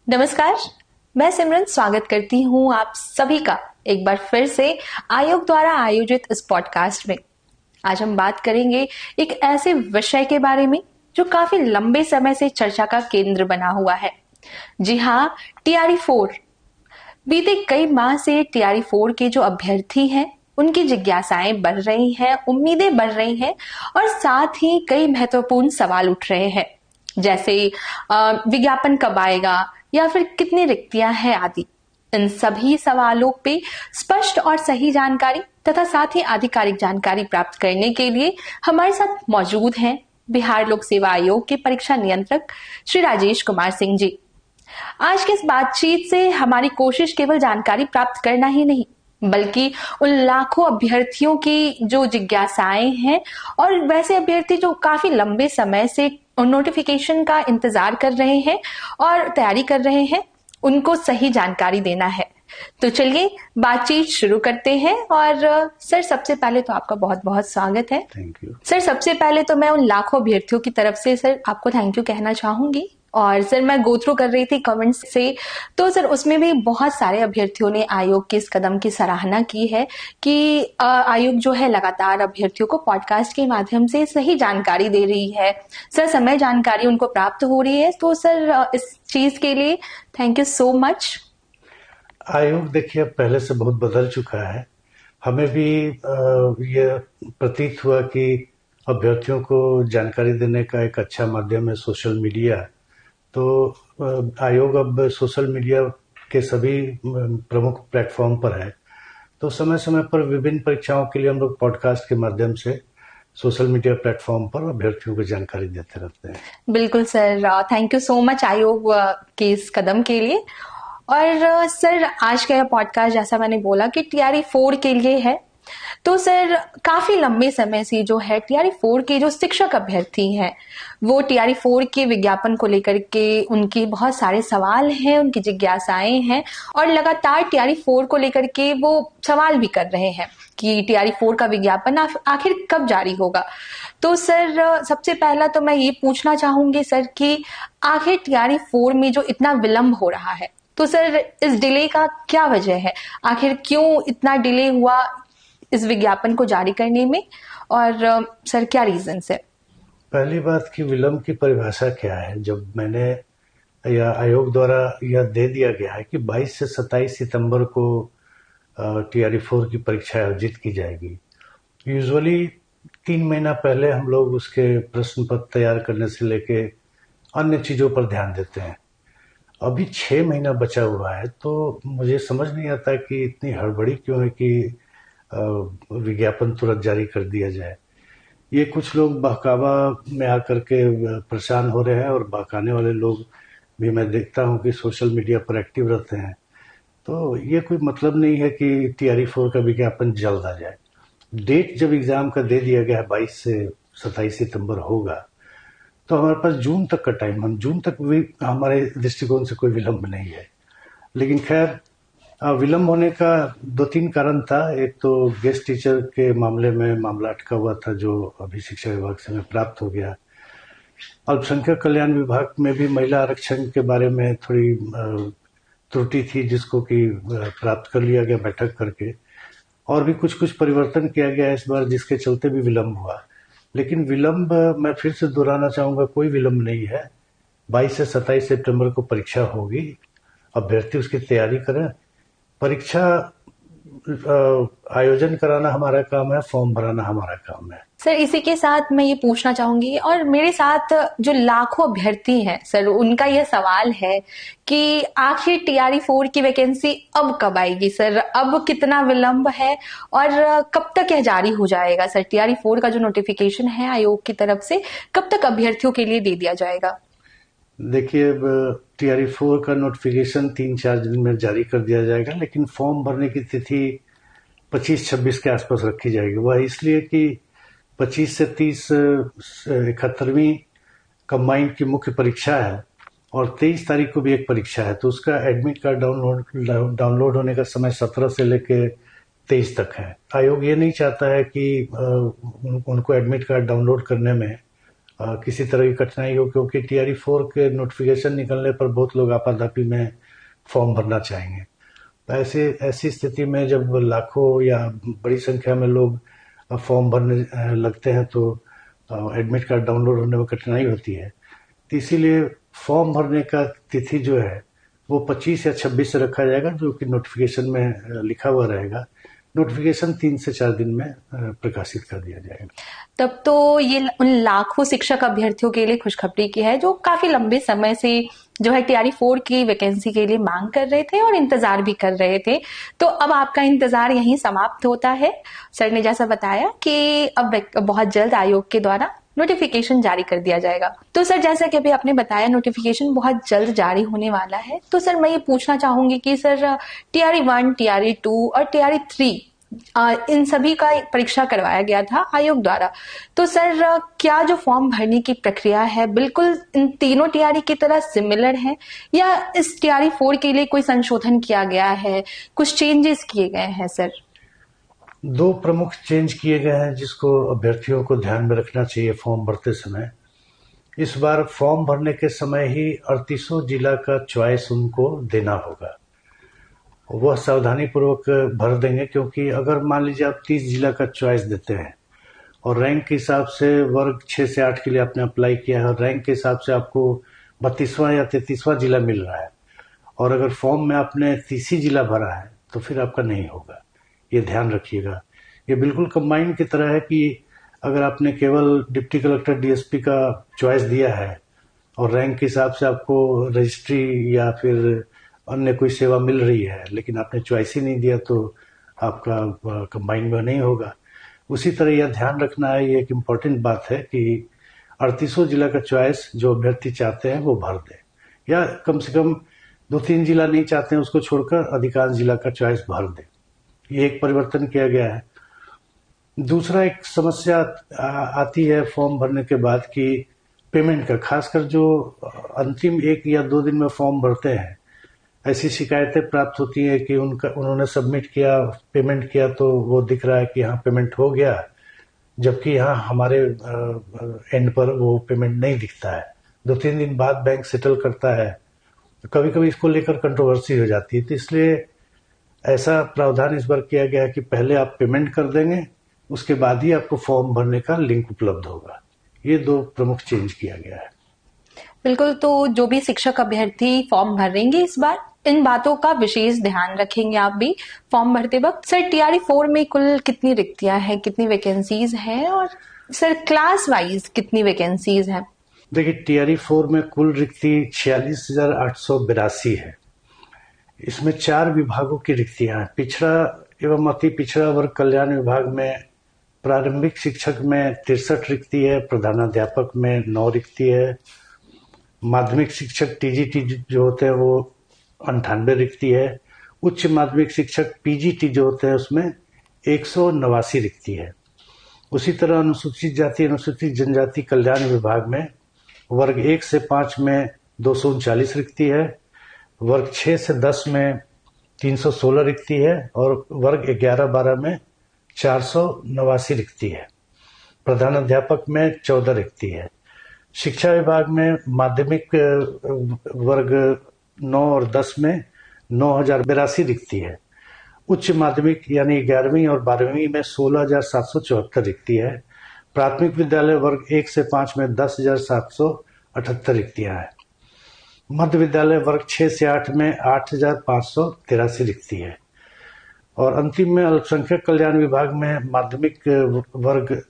नमस्कार। मैं सिमरन स्वागत करती हूँ आप सभी का एक बार फिर से आयोग द्वारा आयोजित इस पॉडकास्ट में। आज हम बात करेंगे एक ऐसे विषय के बारे में जो काफी लंबे समय से चर्चा का केंद्र बना हुआ है। जी हाँ, TRE-4। बीते कई माह से TRE-4 के जो अभ्यर्थी हैं उनकी जिज्ञासाएं बढ़ रही हैं, उम्मीदें बढ़ रही हैं और साथ ही कई महत्वपूर्ण सवाल उठ रहे हैं, जैसे विज्ञापन कब आएगा या फिर कितनी रिक्तियां हैं आदि। इन सभी सवालों पे स्पष्ट और सही जानकारी तथा साथ ही आधिकारिक जानकारी प्राप्त करने के लिए हमारे साथ मौजूद हैं बिहार लोक सेवा आयोग के परीक्षा नियंत्रक श्री राजेश कुमार सिंह जी। आज की इस बातचीत से हमारी कोशिश केवल जानकारी प्राप्त करना ही नहीं, बल्कि उन लाखों अभ्यर्थियों की जो जिज्ञासाएं हैं और वैसे अभ्यर्थी जो काफी लंबे समय से नोटिफिकेशन का इंतजार कर रहे हैं और तैयारी कर रहे हैं, उनको सही जानकारी देना है। तो चलिए बातचीत शुरू करते हैं। और सर, सबसे पहले तो आपका बहुत बहुत स्वागत है। थैंक यू सर, सबसे पहले तो मैं उन लाखों अभ्यर्थियों की तरफ से सर आपको थैंक यू कहना चाहूंगी। और सर, मैं गो थ्रू कर रही थी कमेंट्स से, तो सर उसमें भी बहुत सारे अभ्यर्थियों ने आयोग के इस कदम की सराहना की है कि आयोग जो है लगातार अभ्यर्थियों को पॉडकास्ट के माध्यम से सही जानकारी दे रही है, सर समय जानकारी उनको प्राप्त हो रही है। तो सर इस चीज के लिए थैंक यू सो मच। आयोग देखिए पहले से बहुत बदल चुका है। हमें भी ये प्रतीत हुआ कि अभ्यर्थियों को जानकारी देने का एक अच्छा माध्यम है सोशल मीडिया। तो आयोग अब सोशल मीडिया के सभी प्रमुख प्लेटफॉर्म पर है। तो समय समय पर विभिन्न परीक्षाओं के लिए हम लोग पॉडकास्ट के माध्यम से सोशल मीडिया प्लेटफॉर्म पर अभ्यर्थियों को जानकारी देते रहते हैं। बिल्कुल sir, thank you so much आयोग के इस कदम के लिए। और सर, आज का यह पॉडकास्ट जैसा मैंने बोला कि TRE-4 के लिए है। तो सर काफी लंबे समय से जो है TRE-4 के जो शिक्षक अभ्यर्थी हैं वो TRE-4 के विज्ञापन को लेकर के उनके बहुत सारे सवाल हैं, उनकी जिज्ञासाएं हैं और लगातार TRE-4 को लेकर के वो सवाल भी कर रहे हैं कि TRE-4 का विज्ञापन आखिर कब जारी होगा। तो सर सबसे पहला तो मैं ये पूछना चाहूंगी सर कि आखिर TRE-4 में जो इतना विलंब हो रहा है, तो सर इस डिले का क्या वजह है? आखिर क्यों इतना डिले हुआ इस विज्ञापन को जारी करने में, और सर क्या रीजन है? पहली बात कि विलंब की परिभाषा क्या है। जब मैंने या आयोग द्वारा यह दे दिया गया है कि 22 से 27 सितंबर को TRE-4 की परीक्षा आयोजित की जाएगी। यूजुअली 3 महीना पहले हम लोग उसके प्रश्न पत्र तैयार करने से लेके अन्य चीजों पर ध्यान देते हैं। अभी 6 महीना बचा हुआ है, तो मुझे समझ नहीं आता कि इतनी हड़बड़ी क्यों है कि विज्ञापन तुरंत जारी कर दिया जाए। ये कुछ लोग बहकावा में आकर के परेशान हो रहे हैं और बहकाने वाले लोग भी मैं देखता हूं कि सोशल मीडिया पर एक्टिव रहते हैं। तो ये कोई मतलब नहीं है कि TRE-4 का विज्ञापन जल्द आ जाए। डेट जब एग्जाम का दे दिया गया है 22 से 27 सितंबर होगा, तो हमारे पास जून तक का टाइम, हम जून तक भी हमारे दृष्टिकोण से कोई विलंब नहीं है। लेकिन खैर, विलंब होने का 2-3 कारण था। एक तो गेस्ट टीचर के मामले में मामला अटका हुआ था जो अभी शिक्षा विभाग से हमें प्राप्त हो गया। अल्पसंख्यक कल्याण विभाग में भी महिला आरक्षण के बारे में थोड़ी त्रुटि थी जिसको कि प्राप्त कर लिया गया बैठक करके, और भी कुछ परिवर्तन किया गया इस बार जिसके चलते भी विलंब हुआ। लेकिन विलंब, मैं फिर से दोहराना चाहूंगा, कोई विलंब नहीं है। 22 से 27 सितंबर को परीक्षा होगी, अभ्यर्थी उसकी तैयारी करें। परीक्षा आयोजन कराना हमारा काम है, फॉर्म भराना हमारा काम है। सर इसी के साथ मैं ये पूछना चाहूंगी, और मेरे साथ जो लाखों अभ्यर्थी हैं सर, उनका यह सवाल है कि आखिर TRE-4 की वैकेंसी अब कब आएगी सर? अब कितना विलंब है और कब तक यह जारी हो जाएगा सर? TRE-4 का जो नोटिफिकेशन है आयोग की तरफ से कब तक अभ्यर्थियों के लिए दे दिया जाएगा? देखिए, अब TRE-4 का नोटिफिकेशन 3-4 दिन में जारी कर दिया जाएगा, लेकिन फॉर्म भरने की तिथि 25-26 के आसपास रखी जाएगी। वह इसलिए कि 25 से 30 71वीं कंबाइंड की मुख्य परीक्षा है और 23 तारीख को भी एक परीक्षा है। तो उसका एडमिट कार्ड डाउनलोड होने का समय 17 से लेके 23 तक है। आयोग ये नहीं चाहता है कि उनको एडमिट कार्ड डाउनलोड करने में किसी तरह की कठिनाई हो, क्योंकि TRE 4 के नोटिफिकेशन निकलने पर बहुत लोग आपाधापी में फॉर्म भरना चाहेंगे। तो ऐसे ऐसी स्थिति में जब लाखों या बड़ी संख्या में लोग फॉर्म भरने लगते हैं तो एडमिट कार्ड डाउनलोड होने में कठिनाई होती है। तो इसीलिए फॉर्म भरने का तिथि जो है वो 25 या 26 से रखा जाएगा, जो कि नोटिफिकेशन में लिखा हुआ रहेगा। नोटिफिकेशन 3 से 4 दिन में प्रकाशित कर दिया जाएगा। तब तो ये उन लाखों शिक्षक अभ्यर्थियों के लिए खुशखबरी की है जो काफी लंबे समय से जो है TRE 4 की वैकेंसी के लिए मांग कर रहे थे और इंतजार भी कर रहे थे। तो अब आपका इंतजार यहीं समाप्त होता है। सर ने जैसा बताया कि अब बहुत जल्द आयोग के द्वारा नोटिफिकेशन जारी कर दिया जाएगा। तो सर जैसा कि अभी आपने बताया नोटिफिकेशन बहुत जल्द जारी होने वाला है, तो सर मैं ये पूछना चाहूंगी कि सर TRE 1, TRE 2 और TRE 3 इन सभी का एक परीक्षा करवाया गया था आयोग द्वारा। तो सर क्या जो फॉर्म भरने की प्रक्रिया है बिल्कुल इन तीनों TRE की तरह सिमिलर है या इस TRE 4 के लिए कोई संशोधन किया गया है, कुछ चेंजेस किए गए हैं सर? 2 प्रमुख चेंज किए गए हैं जिसको अभ्यर्थियों को ध्यान में रखना चाहिए फॉर्म भरते समय। इस बार फॉर्म भरने के समय ही 38 जिला का चॉइस उनको देना होगा। वह सावधानी पूर्वक भर देंगे, क्योंकि अगर मान लीजिए आप 30 जिला का चॉइस देते हैं और रैंक के हिसाब से वर्ग 6 से 8 के लिए आपने अप्लाई किया है और रैंक के हिसाब से आपको 32वां या 33वां जिला मिल रहा है और अगर फॉर्म में आपने 30 जिला भरा है तो फिर आपका नहीं होगा। ये ध्यान रखिएगा। ये बिल्कुल कंबाइन की तरह है कि अगर आपने केवल डिप्टी कलेक्टर DSP का चॉइस दिया है और रैंक के हिसाब से आपको रजिस्ट्री या फिर अन्य कोई सेवा मिल रही है लेकिन आपने चॉइस ही नहीं दिया तो आपका कंबाइन में नहीं होगा। उसी तरह यह ध्यान रखना है, ये एक इम्पॉर्टेंट बात है कि 38 जिला का चॉइस जो अभ्यर्थी चाहते हैं वो भर दें, या कम से कम 2-3 जिला नहीं चाहते हैं उसको छोड़कर अधिकांश जिला का चॉइस भर दें। ये एक परिवर्तन किया गया है। दूसरा एक समस्या आती है फॉर्म भरने के बाद कि पेमेंट का, खासकर जो अंतिम 1 या 2 दिन में फॉर्म भरते हैं, ऐसी शिकायतें प्राप्त होती है कि उन्होंने सबमिट किया, पेमेंट किया तो वो दिख रहा है कि हाँ पेमेंट हो गया, जबकि यहाँ हमारे एंड पर वो पेमेंट नहीं दिखता है। 2-3 दिन बाद बैंक सेटल करता है। तो कभी कभी इसको लेकर कंट्रोवर्सी हो जाती है। तो इसलिए ऐसा प्रावधान इस बार किया गया है कि पहले आप पेमेंट कर देंगे, उसके बाद ही आपको फॉर्म भरने का लिंक उपलब्ध होगा। ये 2 प्रमुख चेंज किया गया है। बिल्कुल, तो जो भी शिक्षक अभ्यर्थी फॉर्म भरेंगे इस बार इन बातों का विशेष ध्यान रखेंगे आप भी फॉर्म भरते वक्त। सर TRE 4 में कुल कितनी रिक्तियां हैं, कितनी वैकेंसीज हैं और सर क्लास वाइज कितनी वैकेंसीज हैं? देखिए TRE 4 में कुल रिक्ति 46,882 है। इसमें 4 विभागों की रिक्तियां हैं। पिछड़ा एवं अति पिछड़ा वर्ग कल्याण विभाग में प्रारंभिक शिक्षक में 63 रिक्ति है, प्रधानाध्यापक में 9 रिक्ति है, माध्यमिक शिक्षक TGT जो होते हैं वो 98 रिक्ति है, उच्च माध्यमिक शिक्षक PGT जो होते हैं उसमें 189 रिक्ति है। उसी तरह अनुसूचित जाति अनुसूचित जनजाति कल्याण विभाग में वर्ग 1 से 5 में 239 रिक्ति है, वर्ग 6 से 10 में 316 रिक्ति है और वर्ग 11-12 में 489 रिक्ति है। प्रधानाध्यापक में 14 रिक्ति है। शिक्षा विभाग में माध्यमिक वर्ग 9 और 10 में 9,082 रिक्ति है। उच्च माध्यमिक यानी 11वीं और 12वीं में 16,774 रिक्ति है। प्राथमिक विद्यालय वर्ग 1 से 5 में 10,778 रिक्तियां हैं। मध्य विद्यालय वर्ग 6 से 8 में 8,583 रिक्ति है। और अंतिम में अल्पसंख्यक कल्याण विभाग में माध्यमिक वर्ग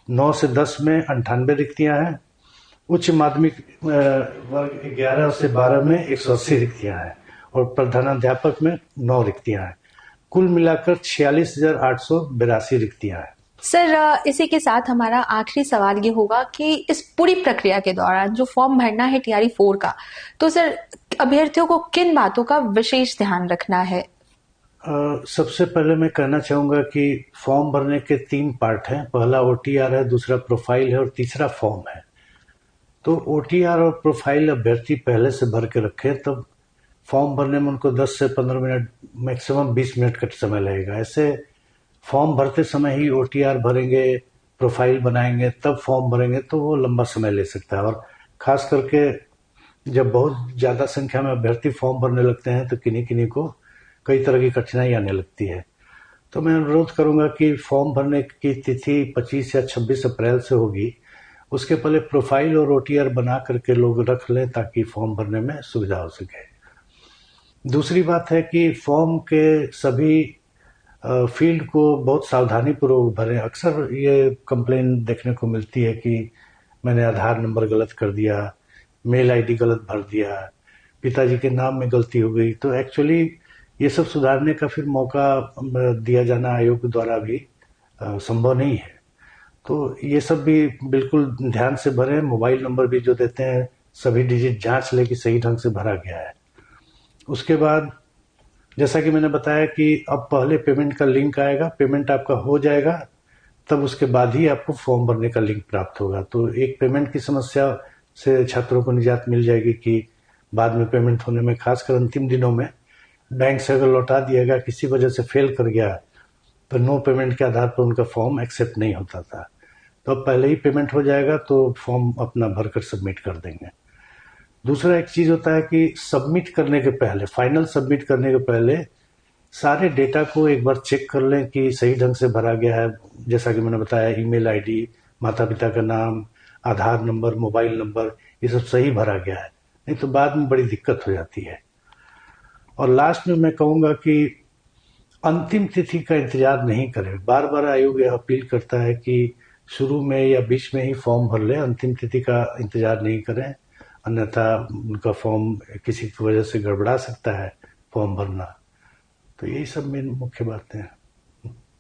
9 से 10 में 98 रिक्तियां हैं। उच्च माध्यमिक वर्ग 11 से 12 में 180 रिक्तियां हैं और प्रधानाध्यापक में 9 रिक्तियां हैं। कुल मिलाकर 46,882 रिक्तियां हैं। सर इसी के साथ हमारा आखिरी सवाल ये होगा कि इस पूरी प्रक्रिया के दौरान जो फॉर्म भरना है TRE 4 का, तो सर अभ्यर्थियों को किन बातों का विशेष ध्यान रखना है? सबसे पहले मैं कहना चाहूंगा कि फॉर्म भरने के 3 पार्ट हैं। पहला OTR है, दूसरा प्रोफाइल है और तीसरा फॉर्म है। तो OTR और प्रोफाइल अभ्यर्थी पहले से भर के रखें, तब फॉर्म भरने में उनको 10 से 15 मिनट, मैक्सिमम 20 मिनट का समय लगेगा। ऐसे फॉर्म भरते समय ही OTR भरेंगे, प्रोफाइल बनाएंगे तब फॉर्म भरेंगे तो वो लंबा समय ले सकता है। और खास करके जब बहुत ज्यादा संख्या में अभ्यर्थी फॉर्म भरने लगते हैं तो किन्हीं किन्हीं को कई तरह की कठिनाई आने लगती है। तो मैं अनुरोध करूंगा कि फॉर्म भरने की तिथि 25 या 26 अप्रैल से होगी। उसके पहले प्रोफाइल और ओटीआर बना करके लोग रख लें ताकि फॉर्म भरने में सुविधा हो सके। दूसरी बात है कि फॉर्म के सभी फील्ड को बहुत सावधानी पूर्वक भरें। अक्सर ये कंप्लेन देखने को मिलती है कि मैंने आधार नंबर गलत कर दिया, मेल आईडी गलत भर दिया, पिताजी के नाम में गलती हो गई। तो एक्चुअली ये सब सुधारने का फिर मौका दिया जाना आयोग द्वारा भी संभव नहीं है। तो ये सब भी बिल्कुल ध्यान से भरें। मोबाइल नंबर भी जो देते हैं सभी डिजिट जांच ले कि सही ढंग से भरा गया है। उसके बाद जैसा कि मैंने बताया कि अब पहले पेमेंट का लिंक आएगा, पेमेंट आपका हो जाएगा तब उसके बाद ही आपको फॉर्म भरने का लिंक प्राप्त होगा। तो एक पेमेंट की समस्या से छात्रों को निजात मिल जाएगी कि बाद में पेमेंट होने में, खासकर अंतिम दिनों में बैंक से अगर लौटा दिया गया, किसी वजह से फेल कर गया तो नो पेमेंट के आधार पर उनका फॉर्म एक्सेप्ट नहीं होता था। तो अब पहले ही पेमेंट हो जाएगा तो फॉर्म अपना भरकर सबमिट कर देंगे। दूसरा एक चीज होता है कि सबमिट करने के पहले, फाइनल सबमिट करने के पहले सारे डेटा को एक बार चेक कर लें कि सही ढंग से भरा गया है। जैसा कि मैंने बताया, ईमेल आईडी, माता पिता का नाम, आधार नंबर, मोबाइल नंबर, ये सब सही भरा गया है, नहीं तो बाद में बड़ी दिक्कत हो जाती है। और लास्ट में मैं कहूंगा कि अंतिम तिथि का इंतजार नहीं करें। बार बार आयोग यह अपील करता है कि शुरू में या बीच में ही फॉर्म भर ले, अंतिम तिथि का इंतजार नहीं करें, अन्यथा उनका फॉर्म किसी की वजह से गड़बड़ा सकता है फॉर्म भरना। तो यही सब मेन मुख्य बातें हैं।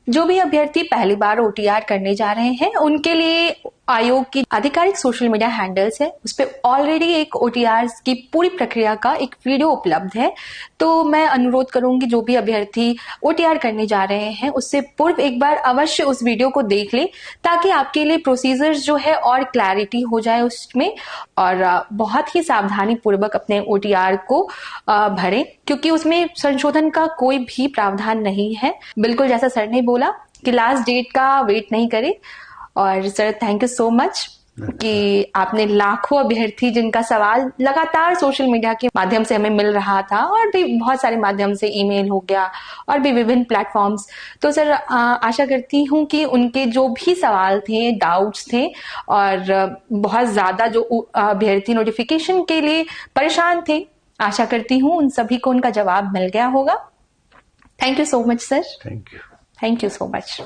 जो भी अभ्यर्थी पहली बार ओटीआर करने जा रहे हैं उनके लिए आयोग की आधिकारिक सोशल मीडिया हैंडल्स है, उस पर ऑलरेडी एक ओटीआर की पूरी प्रक्रिया का एक वीडियो उपलब्ध है। तो मैं अनुरोध करूंगी जो भी अभ्यर्थी ओटीआर करने जा रहे हैं उससे पूर्व एक बार अवश्य उस वीडियो को देख ले, ताकि आपके लिए प्रोसीजर्स जो है और क्लैरिटी हो जाए उसमें, और बहुत ही सावधानी पूर्वक अपने ओटीआर को भरें, क्योंकि उसमें संशोधन का कोई भी प्रावधान नहीं है। बिल्कुल जैसा सर ने बोला कि लास्ट डेट का वेट नहीं करें। और sir thank you so much कि आपने लाखों अभ्यर्थी जिनका सवाल लगातार सोशल मीडिया के माध्यम से हमें मिल रहा था और भी बहुत सारे माध्यम से, ईमेल हो गया और भी विभिन्न प्लेटफॉर्म्स, तो सर आशा करती हूँ कि उनके जो भी सवाल थे, डाउट्स थे, और बहुत ज्यादा जो अभ्यर्थी नोटिफिकेशन के लिए परेशान थे, आशा करती हूँ उन सभी को उनका जवाब मिल गया होगा। Thank you so much sir. Thank you. Thank you so much.